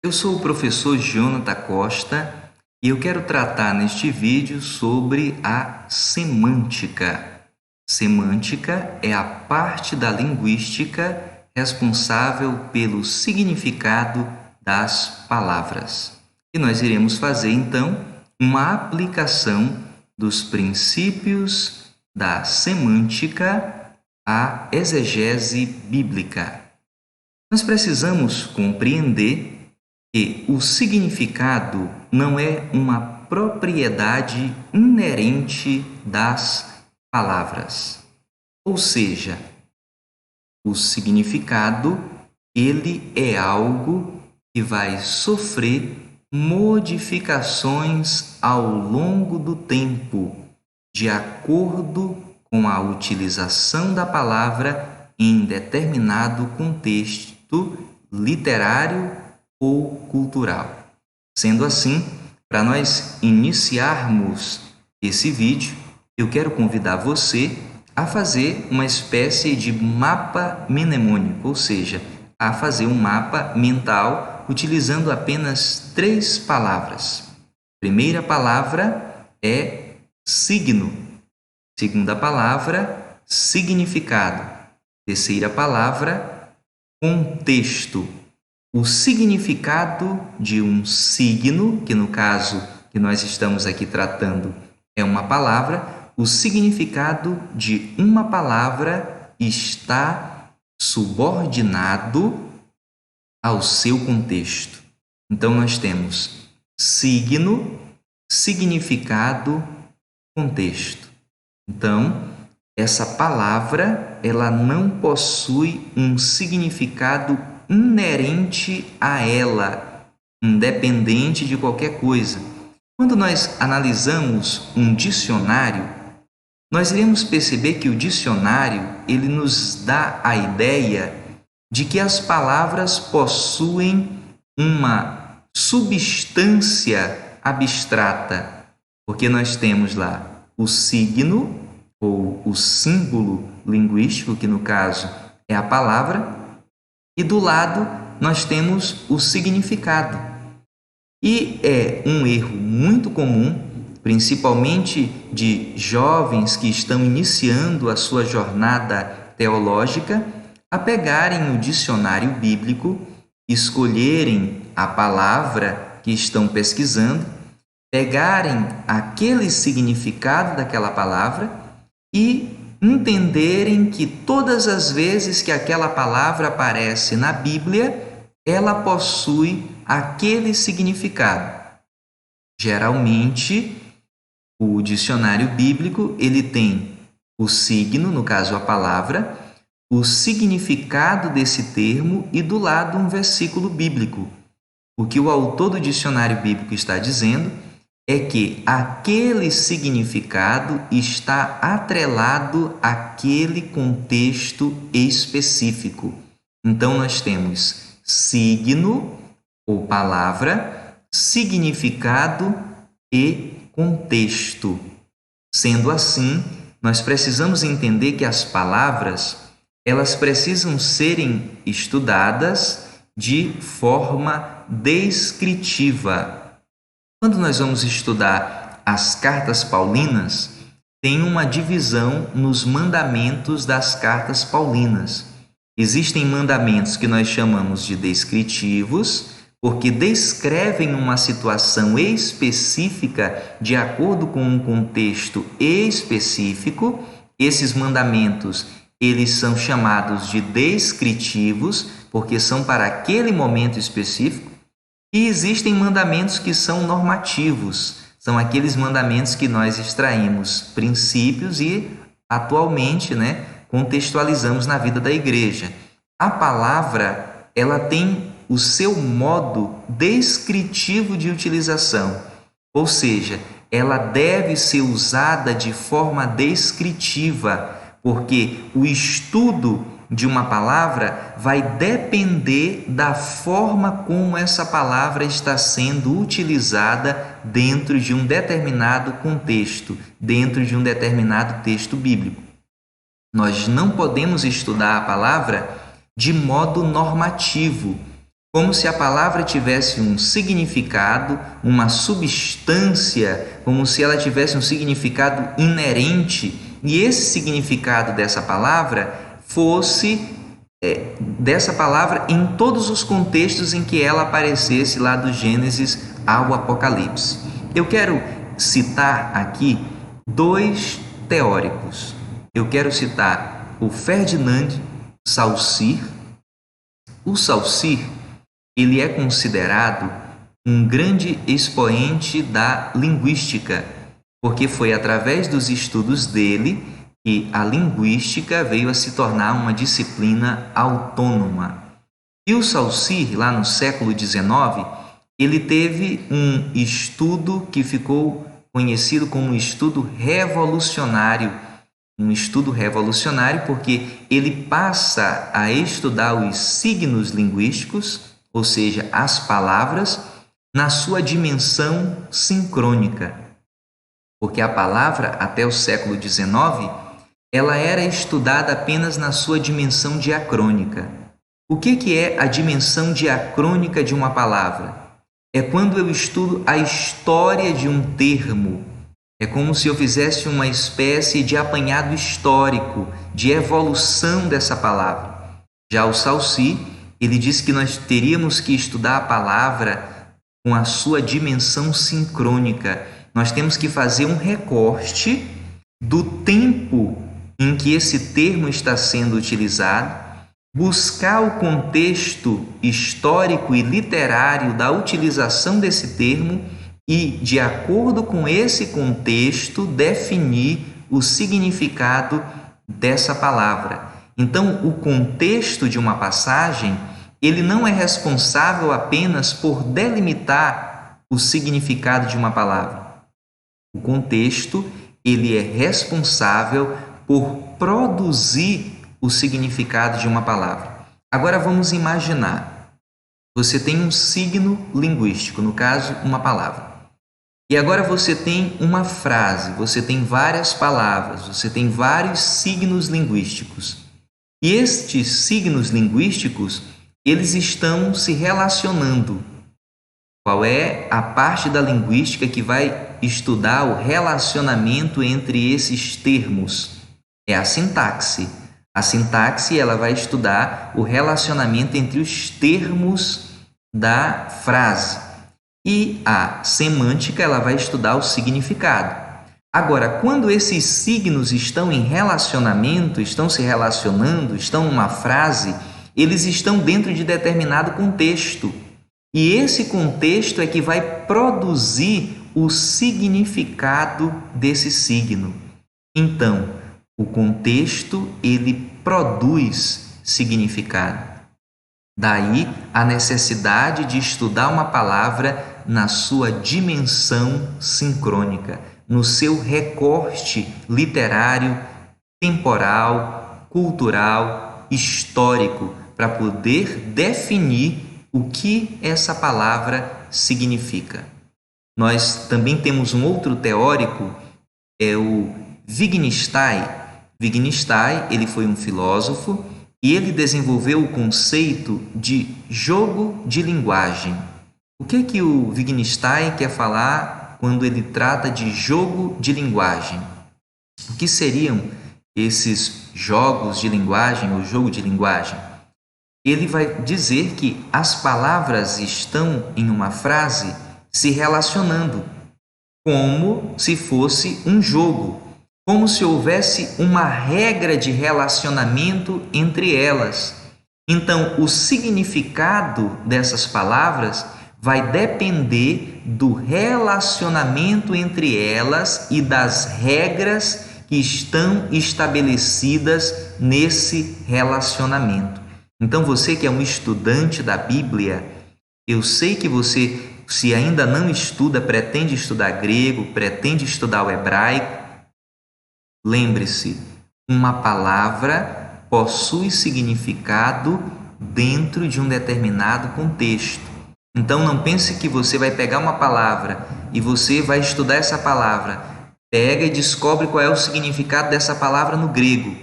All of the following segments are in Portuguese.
Eu sou o professor Jonathan Costa e eu quero tratar neste vídeo sobre a semântica. Semântica é a parte da linguística responsável pelo significado das palavras. E nós iremos fazer, então, uma aplicação dos princípios da semântica à exegese bíblica. Nós precisamos compreender que o significado não é uma propriedade inerente das palavras. Ou seja, o significado, ele é algo que vai sofrer modificações ao longo do tempo, de acordo com a utilização da palavra em determinado contexto literário ou cultural. Sendo assim, para nós iniciarmos esse vídeo, eu quero convidar você a fazer uma espécie de mapa mnemônico, ou seja, a fazer um mapa mental utilizando apenas 3 palavras. Primeira palavra é signo. Segunda palavra, significado. Terceira palavra, contexto. O significado de um signo, que no caso que nós estamos aqui tratando é uma palavra, o significado de uma palavra está subordinado ao seu contexto. Então nós temos signo, significado, contexto. Então, essa palavra, ela não possui um significado inerente a ela, independente de qualquer coisa. Quando nós analisamos um dicionário, nós iremos perceber que o dicionário, ele nos dá a ideia de que as palavras possuem uma substância abstrata, porque nós temos lá o signo ou o símbolo linguístico, que no caso é a palavra, e do lado nós temos o significado. E é um erro muito comum, principalmente de jovens que estão iniciando a sua jornada teológica, a pegarem o dicionário bíblico, escolherem a palavra que estão pesquisando, pegarem aquele significado daquela palavra e entenderem que todas as vezes que aquela palavra aparece na Bíblia, ela possui aquele significado. Geralmente, o dicionário bíblico, ele tem o signo, no caso a palavra, o significado desse termo e do lado um versículo bíblico. O que o autor do dicionário bíblico está dizendo é que aquele significado está atrelado àquele contexto específico. Então, nós temos signo ou palavra, significado e contexto. Sendo assim, nós precisamos entender que as palavras, elas precisam serem estudadas de forma descritiva. Quando nós vamos estudar as cartas paulinas, tem uma divisão nos mandamentos das cartas paulinas. Existem mandamentos que nós chamamos de descritivos, porque descrevem uma situação específica de acordo com um contexto específico. Esses mandamentos, eles são chamados de descritivos, porque são para aquele momento específico. E existem mandamentos que são normativos, são aqueles mandamentos que nós extraímos princípios e atualmente, contextualizamos na vida da igreja. A palavra, ela tem o seu modo descritivo de utilização, ou seja, ela deve ser usada de forma descritiva, porque o estudo de uma palavra vai depender da forma como essa palavra está sendo utilizada dentro de um determinado contexto, dentro de um determinado texto bíblico. Nós não podemos estudar a palavra de modo normativo, como se a palavra tivesse um significado, uma substância, como se ela tivesse um significado inerente, e esse significado dessa palavra fosse dessa palavra em todos os contextos em que ela aparecesse, lá do Gênesis ao Apocalipse. Eu quero citar aqui dois teóricos. Eu quero citar o Ferdinand Saussure. O Saussure, ele é considerado um grande expoente da linguística, porque foi através dos estudos dele que a linguística veio a se tornar uma disciplina autônoma. E o Saussure, lá no século XIX, ele teve um estudo que ficou conhecido como um estudo revolucionário. Um estudo revolucionário porque ele passa a estudar os signos linguísticos, ou seja, as palavras, na sua dimensão sincrônica. Porque a palavra, até o século XIX, ela era estudada apenas na sua dimensão diacrônica. O que é a dimensão diacrônica de uma palavra? É quando eu estudo a história de um termo. É como se eu fizesse uma espécie de apanhado histórico, de evolução dessa palavra. Já o Saussure, ele diz que nós teríamos que estudar a palavra com a sua dimensão sincrônica. Nós temos que fazer um recorte do tempo em que esse termo está sendo utilizado, buscar o contexto histórico e literário da utilização desse termo e, de acordo com esse contexto, definir o significado dessa palavra. Então, o contexto de uma passagem, ele não é responsável apenas por delimitar o significado de uma palavra. O contexto, ele é responsável por produzir o significado de uma palavra. Agora vamos imaginar. Você tem um signo linguístico, no caso, uma palavra. E agora você tem uma frase, você tem várias palavras, você tem vários signos linguísticos. E estes signos linguísticos, eles estão se relacionando. Qual é a parte da linguística que vai estudar o relacionamento entre esses termos? É a sintaxe. A sintaxe, ela vai estudar o relacionamento entre os termos da frase. E a semântica, ela vai estudar o significado. Agora, quando esses signos estão em relacionamento, estão se relacionando, estão numa frase, eles estão dentro de determinado contexto. E esse contexto é que vai produzir o significado desse signo. Então, o contexto, ele produz significado. Daí a necessidade de estudar uma palavra na sua dimensão sincrônica, no seu recorte literário, temporal, cultural, histórico, para poder definir o que essa palavra significa. Nós também temos um outro teórico, é o Wittgenstein. Wittgenstein, ele foi um filósofo e ele desenvolveu o conceito de jogo de linguagem. O que o Wittgenstein quer falar quando ele trata de jogo de linguagem? O que seriam esses jogos de linguagem ou jogo de linguagem? Ele vai dizer que as palavras estão em uma frase se relacionando, como se fosse um jogo, como se houvesse uma regra de relacionamento entre elas. Então, o significado dessas palavras vai depender do relacionamento entre elas e das regras que estão estabelecidas nesse relacionamento. Então, você que é um estudante da Bíblia, eu sei que você, se ainda não estuda, pretende estudar grego, pretende estudar o hebraico. Lembre-se, uma palavra possui significado dentro de um determinado contexto. Então, não pense que você vai pegar uma palavra e você vai estudar essa palavra. Pega e descobre qual é o significado dessa palavra no grego.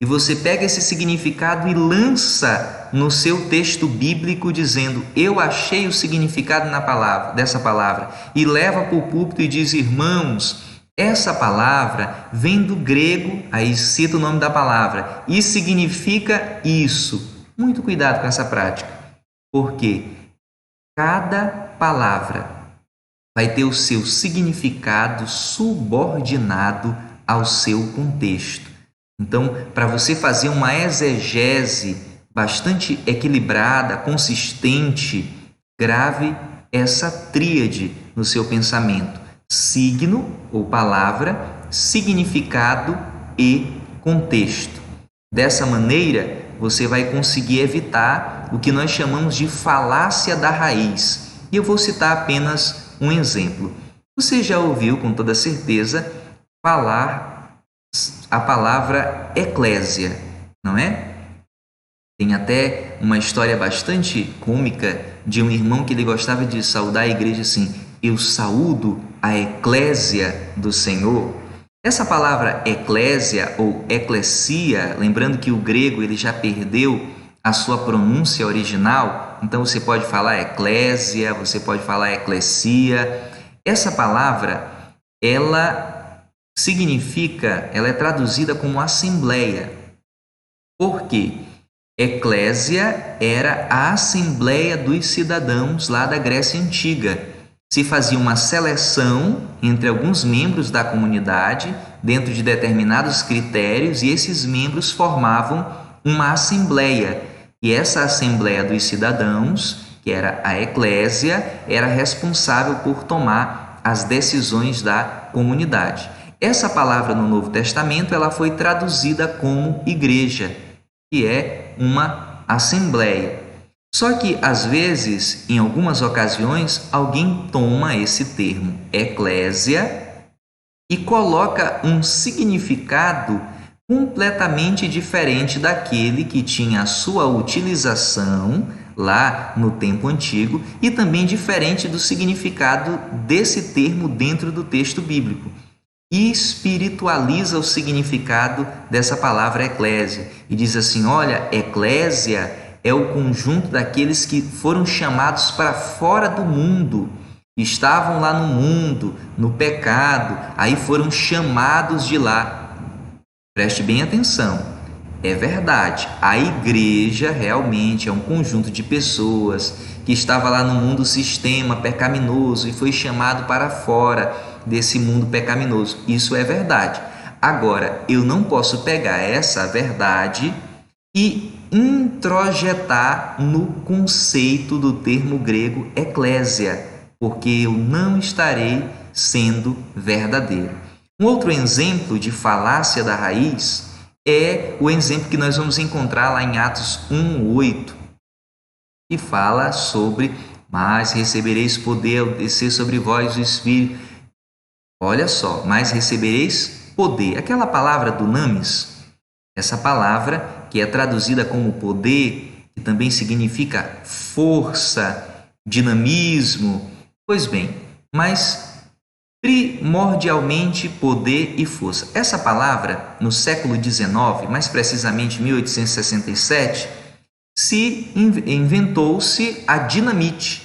E e você pega esse significado e lança no seu texto bíblico dizendo: eu achei o significado dessa palavra, e leva para o púlpito e diz: irmãos, essa palavra vem do grego, aí cita o nome da palavra, e significa isso. Muito cuidado com essa prática, porque cada palavra vai ter o seu significado subordinado ao seu contexto. Então, para você fazer uma exegese bastante equilibrada, consistente, grave essa tríade no seu pensamento: signo ou palavra, significado e contexto. Dessa maneira, você vai conseguir evitar o que nós chamamos de falácia da raiz. E eu vou citar apenas um exemplo. Você já ouviu, com toda certeza, falar a palavra eclésia, não é? Tem até uma história bastante cômica de um irmão que ele gostava de saudar a igreja assim: eu saúdo a eclésia do Senhor. Essa palavra eclésia ou eclesia, lembrando que o grego ele já perdeu a sua pronúncia original, então você pode falar eclésia, você pode falar eclesia. Essa palavra, ela é traduzida como assembleia. Por quê? Eclésia era a assembleia dos cidadãos lá da Grécia Antiga. Se fazia uma seleção entre alguns membros da comunidade dentro de determinados critérios e esses membros formavam uma assembleia. E essa assembleia dos cidadãos, que era a eclésia, era responsável por tomar as decisões da comunidade. Essa palavra no Novo Testamento ela foi traduzida como igreja, que é uma assembleia. Só que, às vezes, em algumas ocasiões, alguém toma esse termo eclésia e coloca um significado completamente diferente daquele que tinha a sua utilização lá no tempo antigo e também diferente do significado desse termo dentro do texto bíblico. E espiritualiza o significado dessa palavra eclésia e diz assim: olha, eclésia é o conjunto daqueles que foram chamados para fora do mundo, estavam lá no mundo, no pecado, aí foram chamados de lá. Preste bem atenção, é verdade, a igreja realmente é um conjunto de pessoas que estava lá no mundo sistema pecaminoso e foi chamado para fora desse mundo pecaminoso. Isso é verdade. Agora, eu não posso pegar essa verdade e introjetar no conceito do termo grego eclésia, porque eu não estarei sendo verdadeiro. Um outro exemplo de falácia da raiz é o exemplo que nós vamos encontrar lá em Atos 1:8, que fala sobre: mas recebereis poder ao descer sobre vós o Espírito. Olha só, mas recebereis poder. Aquela palavra dunamis, essa palavra que é traduzida como poder, que também significa força, dinamismo. Pois bem, mas primordialmente poder e força. Essa palavra, no século XIX, mais precisamente 1867, inventou-se a dinamite.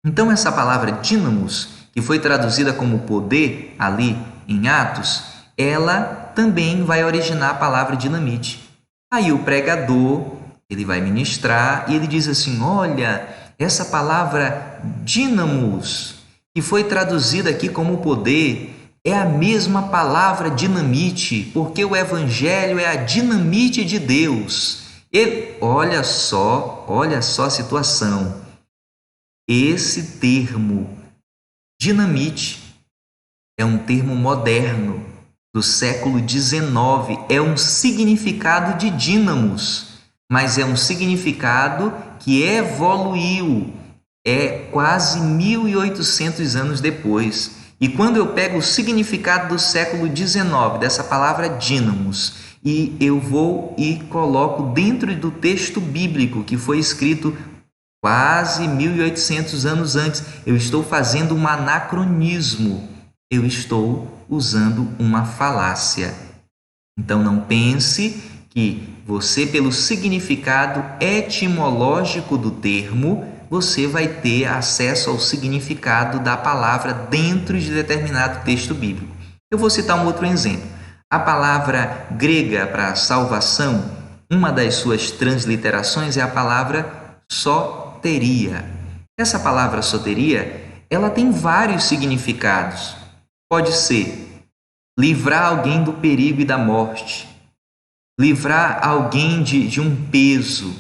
Então, essa palavra dínamos, que foi traduzida como poder ali em Atos, ela também vai originar a palavra dinamite. Aí o pregador, ele vai ministrar e ele diz assim: olha, essa palavra dínamos, que foi traduzida aqui como poder, é a mesma palavra dinamite, porque o evangelho é a dinamite de Deus. Olha só a situação. Esse termo dinamite é um termo moderno do século XIX, é um significado de dínamos, mas é um significado que evoluiu, é quase 1800 anos depois. E quando eu pego o significado do século XIX, dessa palavra dínamos, e eu vou e coloco dentro do texto bíblico que foi escrito quase 1800 anos antes, eu estou fazendo um anacronismo, eu estou usando uma falácia. Então não pense que você, pelo significado etimológico do termo, você vai ter acesso ao significado da palavra dentro de determinado texto bíblico. Eu vou citar um outro exemplo. A palavra grega para salvação, uma das suas transliterações é a palavra soteria. Essa palavra soteria, ela tem vários significados. Pode ser livrar alguém do perigo e da morte, livrar alguém de um peso,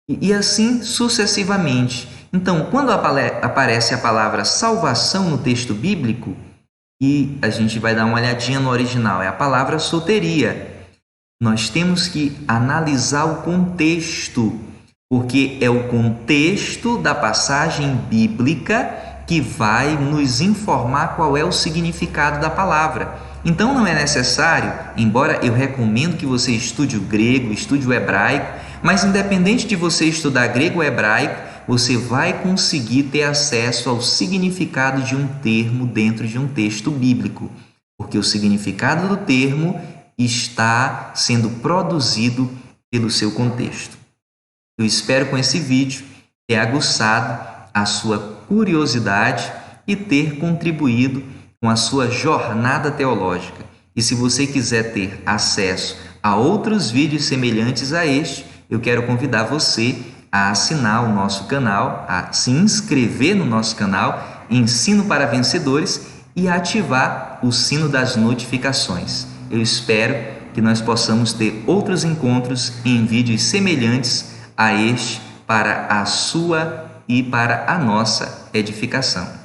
e assim sucessivamente. Então, quando aparece a palavra salvação no texto bíblico, e a gente vai dar uma olhadinha no original, é a palavra soteria. Nós temos que analisar o contexto, porque é o contexto da passagem bíblica que vai nos informar qual é o significado da palavra. Então não é necessário, embora eu recomendo que você estude o grego, estude o hebraico, mas independente de você estudar grego ou hebraico, você vai conseguir ter acesso ao significado de um termo dentro de um texto bíblico, porque o significado do termo está sendo produzido pelo seu contexto. Eu espero com esse vídeo ter aguçado a sua curiosidade e ter contribuído com a sua jornada teológica. E se você quiser ter acesso a outros vídeos semelhantes a este, eu quero convidar você a assinar o nosso canal, a se inscrever no nosso canal Ensino para Vencedores e ativar o sino das notificações. Eu espero que nós possamos ter outros encontros em vídeos semelhantes a este para a sua e para a nossa edificação.